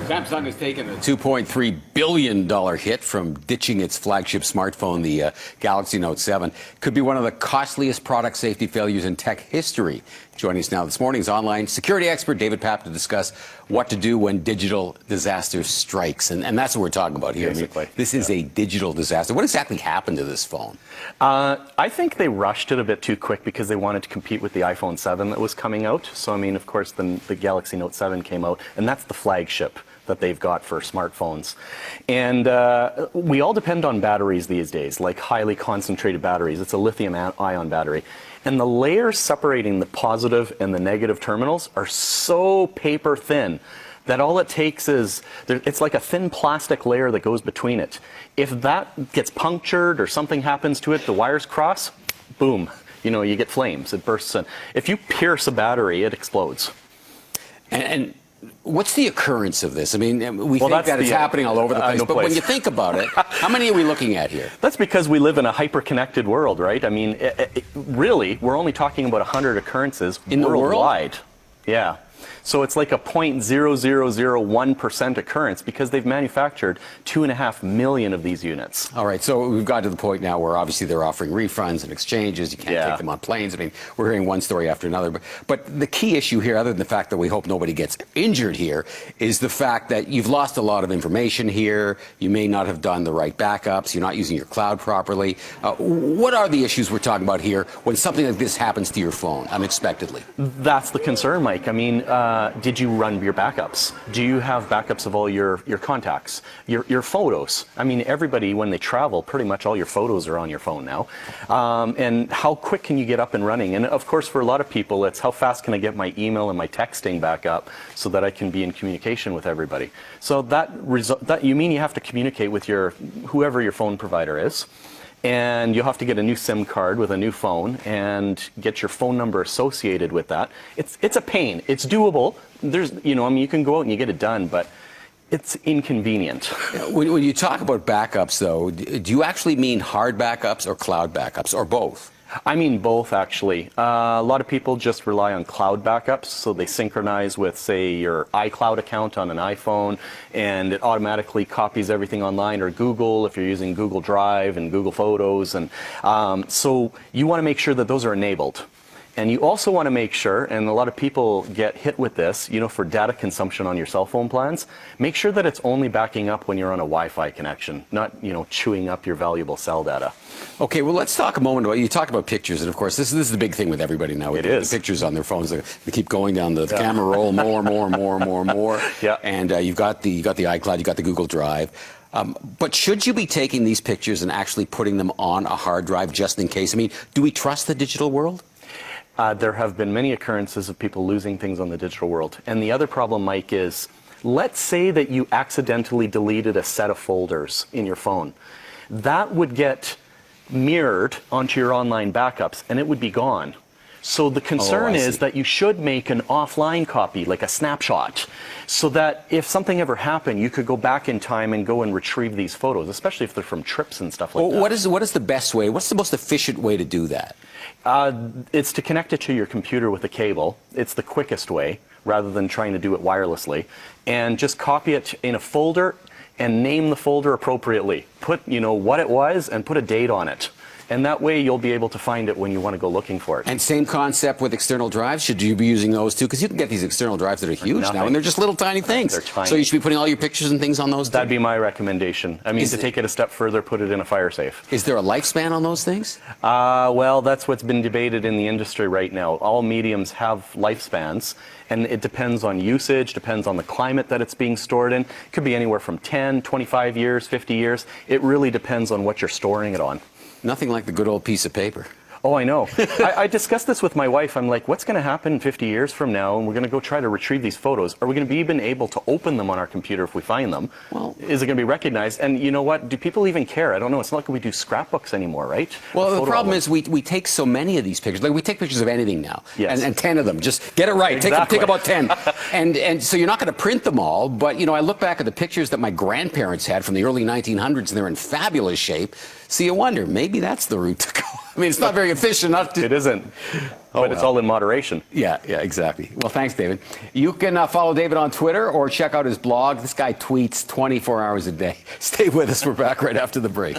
Samsung has taken a $2.3 billion hit from ditching its flagship smartphone, the Galaxy Note 7. Could be one of the costliest product safety failures in tech history. Joining us now this morning is online security expert David Papp to discuss what to do when digital disaster strikes. And that's what we're talking about here. Basically, I mean, this is a digital disaster. What exactly happened to this phone? I think they rushed it a bit too quick because they wanted to compete with the iPhone 7 that was coming out. So, I mean, of course, the Galaxy Note 7 came out, and that's the flagship that they've got for smartphones. And we all depend on batteries these days, like highly concentrated batteries. It's a lithium-ion battery. And the layers separating the positive and the negative terminals are so paper thin that all it takes is, it's like a thin plastic layer that goes between it. If that gets punctured or something happens to it, the wires cross, boom, you know, you get flames, it bursts in. If you pierce a battery, it explodes. And what's the occurrence of this? I mean, we think that it's happening all over the place, but when you think about it, how many are we looking at here? That's because we live in a hyper-connected world, right? I mean, really, we're only talking about 100 occurrences in the worldwide. Yeah. So it's like a 0.0001% occurrence because they've manufactured 2.5 million of these units. All right, so we've got to the point now where obviously they're offering refunds and exchanges. You can't take them on planes. I mean, we're hearing one story after another. But the key issue here, other than the fact that we hope nobody gets injured here, is the fact that you've lost a lot of information here. You may not have done the right backups. You're not using your cloud properly. What are the issues we're talking about here when something like this happens to your phone unexpectedly? That's the concern, Mike. I mean, did you run your backups? Do you have backups of all your contacts, your photos? I mean, everybody, when they travel, pretty much all your photos are on your phone now. And how quick can you get up and running? And of course, for a lot of people, it's how fast can I get my email and my texting back up so that I can be in communication with everybody? So that you mean you have to communicate with whoever your phone provider is. And you'll have to get a new SIM card with a new phone and get your phone number associated with that. It's a pain. It's doable. There's, you know, I mean, you can go out and you get it done, but it's inconvenient. When you talk about backups, though, do you actually mean hard backups or cloud backups or both? I mean both, actually. A lot of people just rely on cloud backups, so they synchronize with, say, your iCloud account on an iPhone, and it automatically copies everything online, or Google if you're using Google Drive and Google Photos. And so you want to make sure that those are enabled. And you also want to make sure, and a lot of people get hit with this, you know, for data consumption on your cell phone plans, make sure that it's only backing up when you're on a Wi-Fi connection, not, you know, chewing up your valuable cell data. Okay, well, let's talk a moment about, you talked about pictures, and of course, this is the big thing with everybody now. It is. The pictures on their phones, they keep going down the camera roll, more. Yeah. And you've got the iCloud, you've got the Google Drive. But should you be taking these pictures and actually putting them on a hard drive just in case? I mean, do we trust the digital world? There have been many occurrences of people losing things on the digital world. And the other problem, Mike, is let's say that you accidentally deleted a set of folders in your phone. That would get mirrored onto your online backups, and it would be gone. So the concern is that you should make an offline copy, like a snapshot, so that if something ever happened, you could go back in time and go and retrieve these photos, especially if they're from trips and stuff like that. What is the best way? What's the most efficient way to do that? It's to connect it to your computer with a cable. It's the quickest way, rather than trying to do it wirelessly. And just copy it in a folder and name the folder appropriately. Put, you know, what it was and put a date on it. And that way you'll be able to find it when you want to go looking for it. And same concept with external drives? Should you be using those too? Because you can get these external drives that are huge now, and they're just little tiny things. They're tiny. So you should be putting all your pictures and things on those? That'd be my recommendation. I mean, to take it a step further, put it in a fire safe. Is there a lifespan on those things? Well, that's what's been debated in the industry right now. All mediums have lifespans, and it depends on usage, depends on the climate that it's being stored in. It could be anywhere from 10, 25 years, 50 years. It really depends on what you're storing it on. Nothing like the good old piece of paper. Oh, I know. I discussed this with my wife. I'm like, what's going to happen 50 years from now? And we're going to go try to retrieve these photos. Are we going to be even able to open them on our computer if we find them? Well, is it going to be recognized? And you know what? Do people even care? I don't know. It's not like we do scrapbooks anymore, right? Well, the problem is we take so many of these pictures. Like, we take pictures of anything now. Yes. And 10 of them. Just get it right. Exactly. Take about 10. and so you're not going to print them all. But, you know, I look back at the pictures that my grandparents had from the early 1900s, and they're in fabulous shape. So you wonder, maybe that's the route to go. I mean, it's not very very efficient. It isn't. But it's all in moderation. Yeah, exactly. Well, thanks, David. You can follow David on Twitter or check out his blog. This guy tweets 24 hours a day. Stay with us. We're back right after the break.